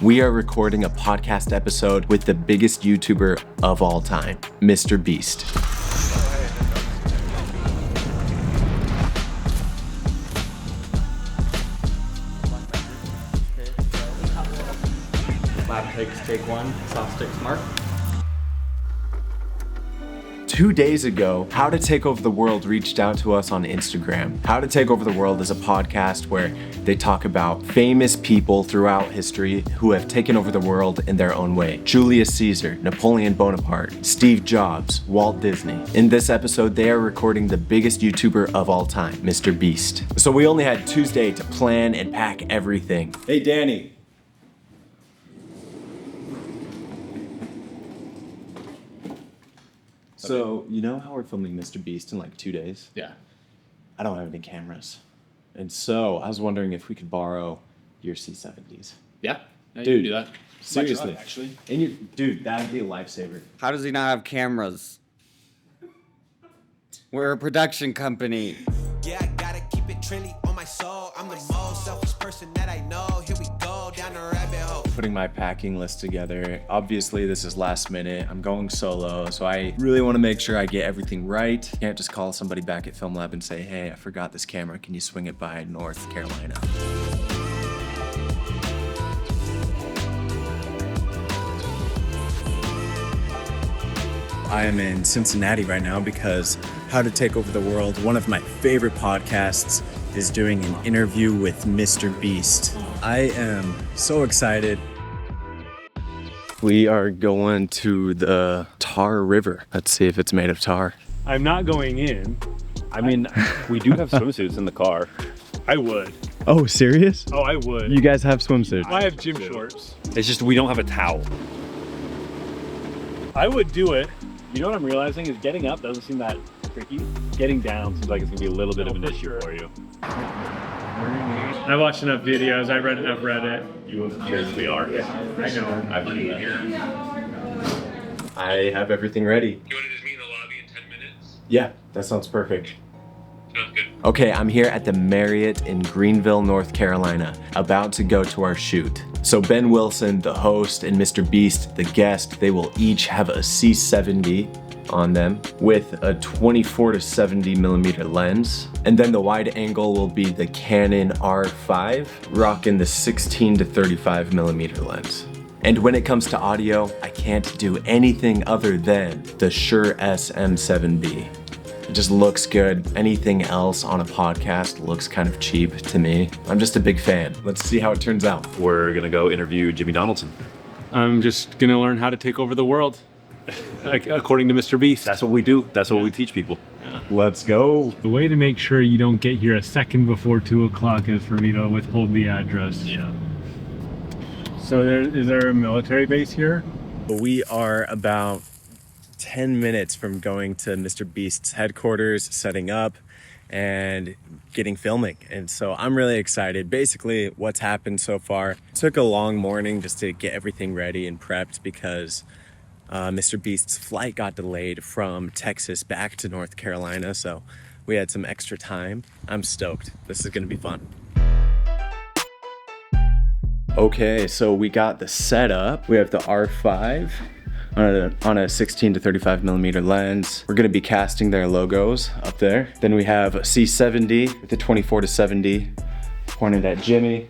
We are recording a podcast episode with the biggest YouTuber of all time, Mr. Beast. Lab takes take one, soft sticks mark. 2 days ago, How to Take Over the World reached out to us on Instagram. How to Take Over the World is a podcast where they talk about famous people throughout history who have taken over the world in their own way. Julius Caesar, Napoleon Bonaparte, Steve Jobs, Walt Disney. In this episode, they are recording the biggest YouTuber of all time, Mr. Beast. So we only had Tuesday to plan and pack everything. Hey, Danny. So, you know how we're filming Mr. Beast in like 2 days? Yeah. I don't have any cameras. And so, I was wondering if we could borrow your C70s. Yeah. Dude, you can do that. Seriously. Actually. And dude, that'd be a lifesaver. How does he not have cameras? We're a production company. Yeah, I gotta keep it trendy on my soul. I'm the most selfish person that I know. Here we go down the rabbit hole. Putting my packing list together. Obviously, this is last minute. I'm going solo, so I really want to make sure I get everything right. Can't just call somebody back at Film Lab and say, hey, I forgot this camera. Can you swing it by North Carolina? I am in Cincinnati right now because How to Take Over the World, one of my favorite podcasts, is doing an interview with Mr. Beast. I am so excited. We are going to the Tar River. Let's see if it's made of tar. I'm not going in. I mean, we do have swimsuits in the car. I would. Oh, serious? Oh, I would. You guys have swimsuits? I have gym shorts. It's just we don't have a towel. I would do it. You know what I'm realizing is getting up doesn't seem that tricky. Getting down seems like it's gonna be a little bit of an issue for you. I watched enough videos. I read enough Reddit. You seriously are. I know. I believe that. I have everything ready. You want to just meet in the lobby in 10 minutes? Yeah, that sounds perfect. Sounds good. Okay, I'm here at the Marriott in Greenville, North Carolina, about to go to our shoot. So Ben Wilson, the host, and Mr. Beast, the guest, they will each have a C70 on them with a 24 to 70 millimeter lens. And then the wide angle will be the Canon R5, rocking the 16 to 35 millimeter lens. And when it comes to audio, I can't do anything other than the Shure SM7B. It just looks good. Anything else on a podcast looks kind of cheap to me. I'm just a big fan. Let's see how it turns out. We're gonna go interview Jimmy Donaldson. I'm just gonna learn how to take over the world, according to Mr. Beast. That's what we do. That's what we teach people. Let's go. The way to make sure you don't get here a second before 2 o'clock is for me to withhold the address. Yeah. So is there a military base here? We are about 10 minutes from going to Mr. Beast's headquarters, setting up, and getting filming. And so I'm really excited. Basically, what's happened so far, it took a long morning just to get everything ready and prepped because Mr. Beast's flight got delayed from Texas back to North Carolina. So we had some extra time. I'm stoked. This is gonna be fun. Okay, so we got the setup. We have the R5 on a 16 to 35 millimeter lens. We're gonna be casting their logos up there. Then we have a C70 with a 24 to 70 pointed at Jimmy.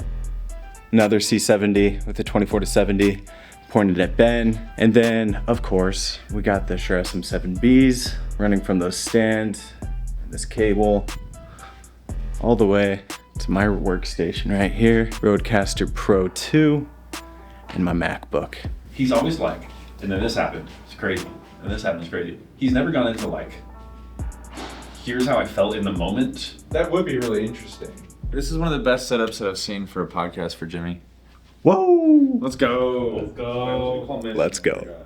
Another C70 with a 24 to 70 pointed at Ben. And then, of course, we got the Shure SM7Bs running from those stands, this cable, all the way to my workstation right here. Rodecaster Pro 2 and my MacBook. He's always like, and then this happened. It's crazy. And this happened. It's crazy. He's never gone into like, here's how I felt in the moment. That would be really interesting. This is one of the best setups that I've seen for a podcast for Jimmy. Whoa! Let's go. Let's go. Let's go.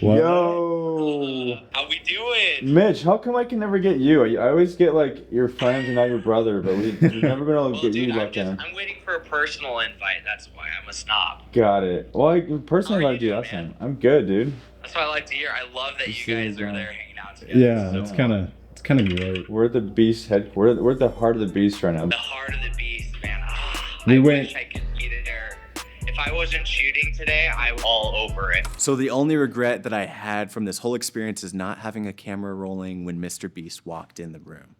Yo, How we doing? Mitch, how come I can never get you? I always get like your friends and not your brother, but we've never been able to Well, get dude, you back then. I'm waiting for a personal invite. That's why I'm a snob. Got it. Well, I personally How are liked you you doing, last man? time. I'm good, dude. That's what I like to hear. I love that you guys are there hanging out together. Yeah, it's kind of great. We're at the beast head. We're at the heart of the beast right now. The heart of the beast, man. We I went- wish I could be there. If I wasn't shooting today, I was all over it. So the only regret that I had from this whole experience is not having a camera rolling when Mr. Beast walked in the room.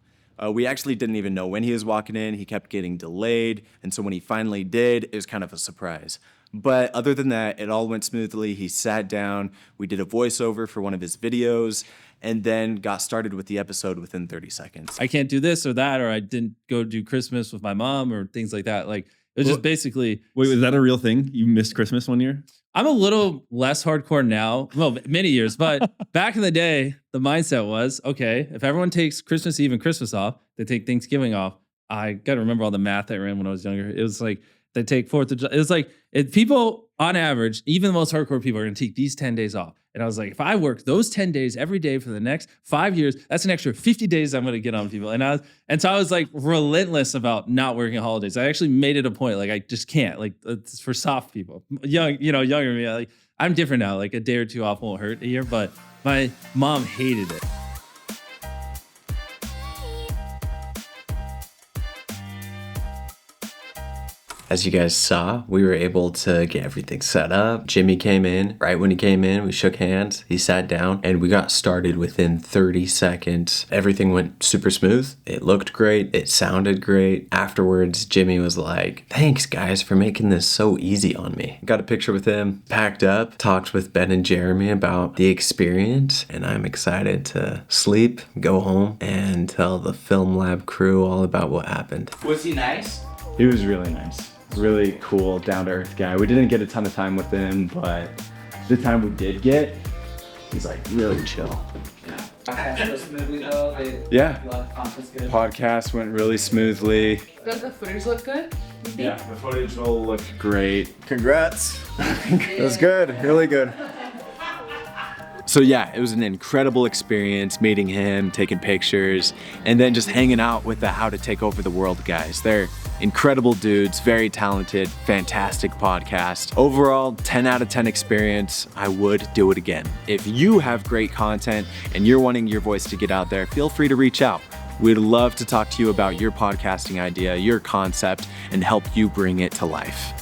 We actually didn't even know when he was walking in. He kept getting delayed. And so when he finally did, it was kind of a surprise. But other than that, it all went smoothly. He sat down, we did a voiceover for one of his videos, and then got started with the episode within 30 seconds. I can't do this or that, or I didn't go do Christmas with my mom or things like that. Like, it was just basically. Wait, was that a real thing? You missed Christmas one year? I'm a little less hardcore now. Well, many years, but back in the day, the mindset was, okay, if everyone takes Christmas Eve and Christmas off, they take Thanksgiving off. I got to remember all the math I ran when I was younger. It was like, they take 4th of July. It was like, people on average, even the most hardcore people are going to take these 10 days off. And I was like, if I work those 10 days every day for the next 5 years, that's an extra 50 days I'm going to get on people. And so I was like relentless about not working holidays. I actually made it a point. Like, I just can't. Like, it's for soft people. Younger than me. Like, I'm different now. Like, a day or two off won't hurt a year. But my mom hated it. As you guys saw, we were able to get everything set up. Jimmy came in. Right when he came in, we shook hands. He sat down and we got started within 30 seconds. Everything went super smooth. It looked great. It sounded great. Afterwards, Jimmy was like, thanks guys for making this so easy on me. Got a picture with him, packed up, talked with Ben and Jeremy about the experience, and I'm excited to sleep, go home, and tell the Film Lab crew all about what happened. Was he nice? He was really nice. Really cool, down-to-earth guy. We didn't get a ton of time with him, but the time we did get, he's like really chill. Yeah. Podcast went really smoothly. Does the footage look good? Yeah, the footage will look great. Congrats. It was good, really good. So yeah, it was an incredible experience meeting him, taking pictures, and then just hanging out with the How to Take Over the World guys. They're incredible dudes, very talented, fantastic podcast. Overall, 10 out of 10 experience. I would do it again. If you have great content and you're wanting your voice to get out there, feel free to reach out. We'd love to talk to you about your podcasting idea, your concept, and help you bring it to life.